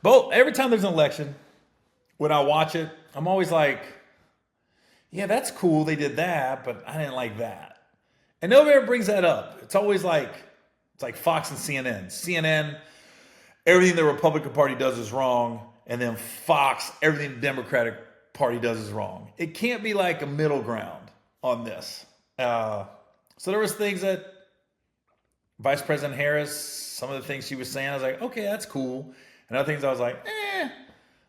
both every time there's an election, when I watch it, I'm always like, yeah, that's cool. They did that, but I didn't like that. And nobody ever brings that up. It's always like it's like Fox and CNN. CNN, everything the Republican Party does is wrong, and then Fox, everything the Democratic Party does is wrong. It can't be like a middle ground on this. So there was things that Vice President Harris, some of the things she was saying, I was like, okay, that's cool. And other things I was like, eh.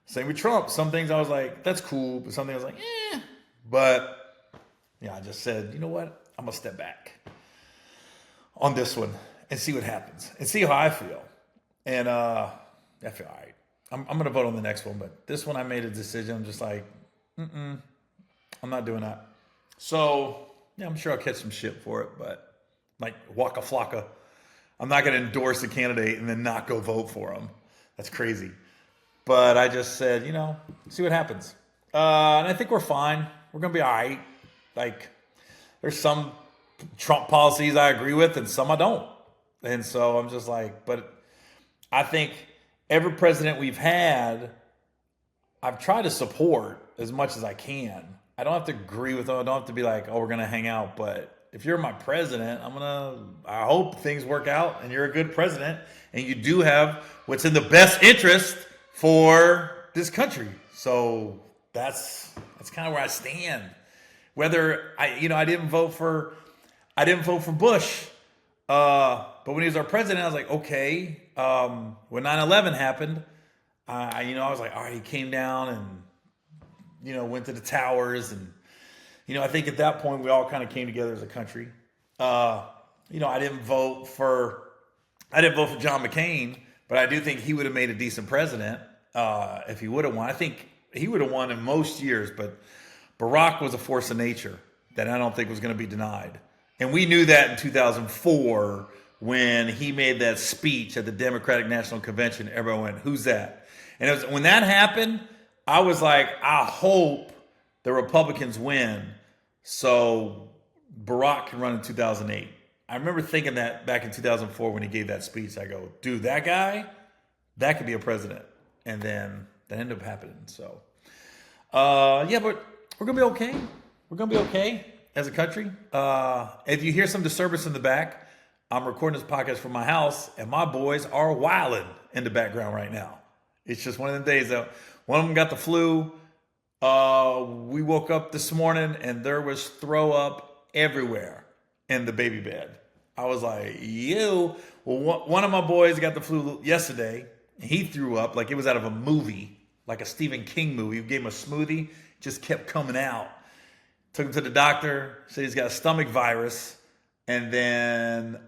Same with Trump. Some things I was like, that's cool. But some things I was like, eh. But yeah, I just said, you know what? I'm going to step back on this one and see what happens and see how I feel. And I feel all right. I'm going to vote on the next one. But this one I made a decision. I'm just like, I'm not doing that. So yeah, I'm sure I'll catch some shit for it. But like Waka Flocka, I'm not going to endorse a candidate and then not go vote for him. That's crazy. But I just said, see what happens. And I think we're fine. We're going to be all right. Like, there's some Trump policies I agree with and some I don't. And so I'm just like, but I think every president we've had, I've tried to support as much as I can. I don't have to agree with them. I don't have to be like, oh, we're going to hang out. But if you're my president, I hope things work out and you're a good president and you do have what's in the best interest for this country. So that's kind of where I stand. Whether I didn't vote for Bush, but when he was our president, I was like, okay. When 9/11 happened, I was like, all right, he came down and went to the towers, and I think at that point we all kind of came together as a country. I didn't vote for John McCain, but I do think he would have made a decent president if he would have won. I think he would have won in most years, but Barack was a force of nature that I don't think was going to be denied. And we knew that in 2004 when he made that speech at the Democratic National Convention. Everyone went, who's that? And when that happened, I was like, I hope the Republicans win so Barack can run in 2008. I remember thinking that back in 2004 when he gave that speech. I go, dude, that guy, that could be a president. And then that ended up happening. So, yeah, but we're going to be okay. We're going to be okay as a country. If you hear some disturbance in the back, I'm recording this podcast from my house, and my boys are wilding in the background right now. It's just one of the days that one of them got the flu. We woke up this morning, and there was throw up everywhere in the baby bed. I was like, ew. Well, one of my boys got the flu yesterday. He threw up like it was out of a movie, like a Stephen King movie. We gave him a smoothie, just kept coming out. Took him to the doctor, said he's got a stomach virus. And then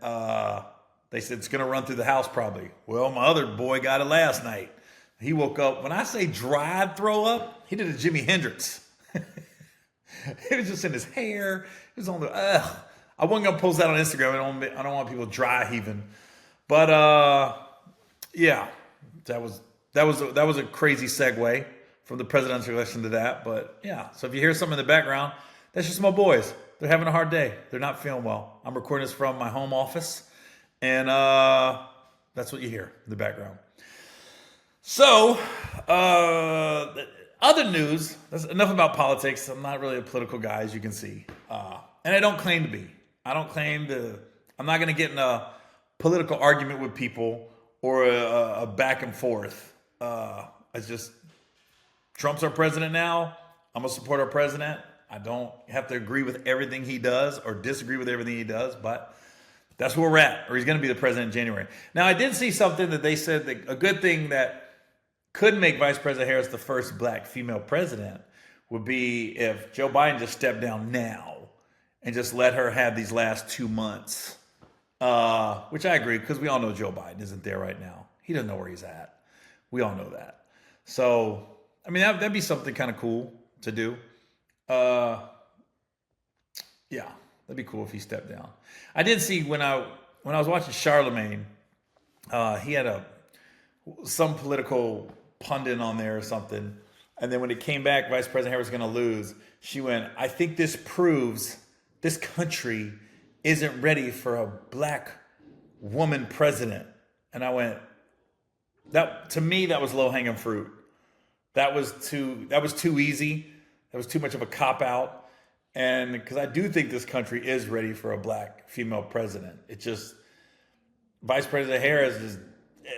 they said it's going to run through the house probably. Well, my other boy got it last night. He woke up. When I say dried throw up, he did a Jimi Hendrix. It was just in his hair. It was on the, I wasn't going to post that on Instagram. I don't want people dry heaving. But yeah, that was a crazy segue from the presidential election to that. But yeah, so if you hear something in the background, that's just my boys. They're having a hard day. They're not feeling well. I'm recording this from my home office, and that's what you hear in the background. So, other news. That's enough about politics. I'm not really a political guy, as you can see, and I don't claim to be. I'm not going to get in a political argument with people or a back and forth. It's just Trump's our president now. I'm gonna support our president. I don't have to agree with everything he does or disagree with everything he does, but that's where we're at, or he's going to be the president in January. Now, I did see something that they said that a good thing that could make Vice President Harris the first black female president would be if Joe Biden just stepped down now and just let her have these last 2 months, which I agree, because we all know Joe Biden isn't there right now. He doesn't know where he's at. We all know that. So, I mean, that'd be something kind of cool to do. Yeah, that'd be cool if he stepped down. I did see when I was watching Charlemagne, he had some political pundit on there or something, and then when it came back, Vice President Harris was going to lose. She went, "I think this proves this country isn't ready for a black woman president." And I went, That to me, that was low hanging fruit. That was too easy. That was too much of a cop out. And because I do think this country is ready for a black female president. It just Vice President Harris is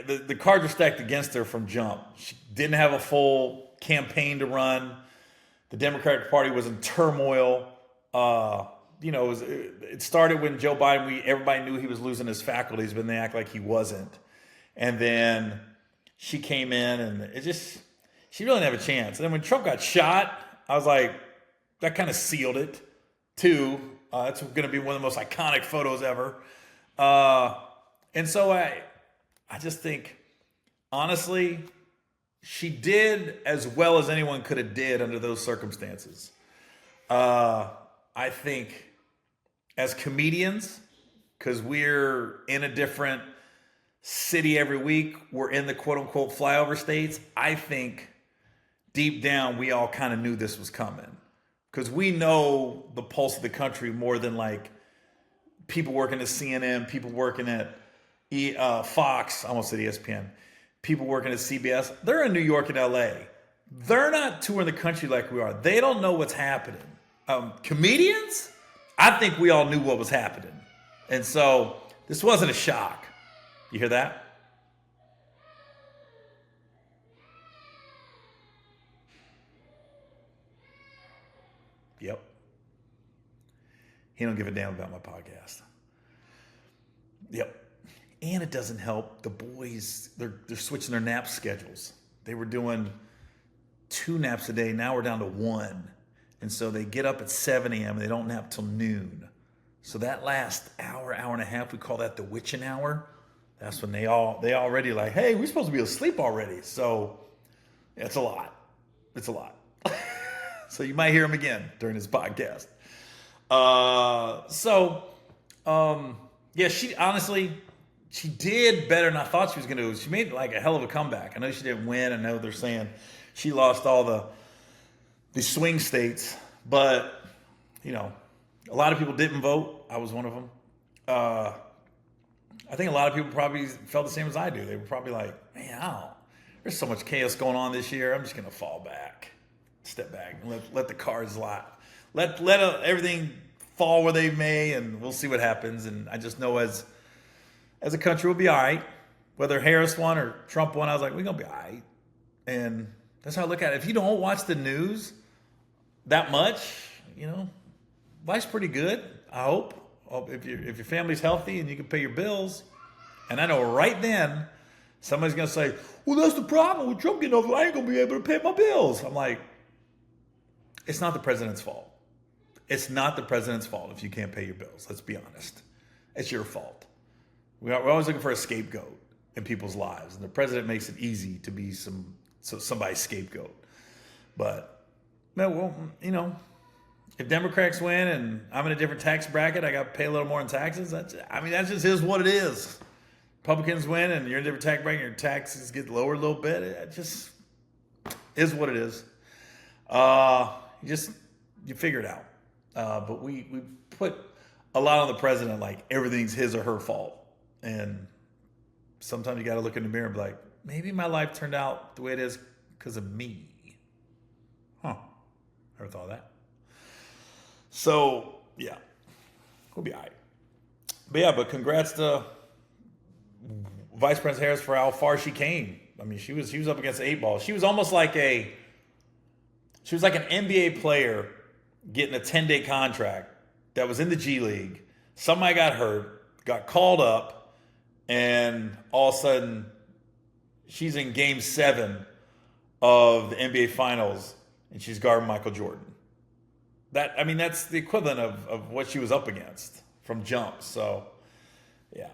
the cards are stacked against her from jump. She didn't have a full campaign to run. The Democratic Party was in turmoil. It started when Joe Biden. Everybody knew he was losing his faculties, but they act like he wasn't. And then she came in, and she really didn't have a chance. And then when Trump got shot, I was like, that kind of sealed it, too. It's going to be one of the most iconic photos ever. And so I just think, honestly, she did as well as anyone could have did under those circumstances. I think as comedians, because we're in a different city every week, we're in the quote unquote flyover states. I think deep down, we all kind of knew this was coming because we know the pulse of the country more than like people working at CNN, people working at Fox, I almost said ESPN, people working at CBS. They're in New York and LA. They're not touring the country like we are. They don't know what's happening. Comedians, I think we all knew what was happening. And so this wasn't a shock. You hear that? Yep. He don't give a damn about my podcast. Yep. And it doesn't help. The boys, they're switching their nap schedules. They were doing 2 naps a day. Now we're down to 1. And so they get up at 7 a.m. and they don't nap till noon. So that last hour and a half, we call that the witching hour. That's when they already like, hey, we're supposed to be asleep already. So it's a lot. It's a lot. So you might hear him again during this podcast. She did better than I thought she was going to do. She made like a hell of a comeback. I know she didn't win. I know they're saying she lost all the swing states, but a lot of people didn't vote. I was one of them. I think a lot of people probably felt the same as I do. They were probably like, man, there's so much chaos going on this year. I'm just going to fall back, step back, and let the cards lie. Let everything fall where they may, and we'll see what happens. And I just know as a country, we'll be all right. Whether Harris won or Trump won, I was like, we're going to be all right. And that's how I look at it. If you don't watch the news that much, life's pretty good, I hope. If your family's healthy and you can pay your bills. And I know right then, somebody's going to say, well, that's the problem with Trump getting over. I ain't going to be able to pay my bills. I'm like, it's not the president's fault. It's not the president's fault if you can't pay your bills. Let's be honest. It's your fault. We're always looking for a scapegoat in people's lives. And the president makes it easy to be somebody's scapegoat. But, if Democrats win and I'm in a different tax bracket, I got to pay a little more in taxes. That just is what it is. Republicans win and you're in a different tax bracket, your taxes get lower a little bit. It just is what it is. You figure it out. But we put a lot on the president, like everything's his or her fault. And sometimes you got to look in the mirror and be like, maybe my life turned out the way it is because of me. Never thought of that. So, yeah, we'll be all right. But congrats to Vice President Harris for how far she came. I mean, she was up against the 8 ball. She was almost like an NBA player getting a 10-day contract that was in the G League. Somebody got hurt, got called up, and all of a sudden she's in Game 7 of the NBA Finals, and she's guarding Michael Jordan. That's the equivalent of what she was up against from jump. So, yeah.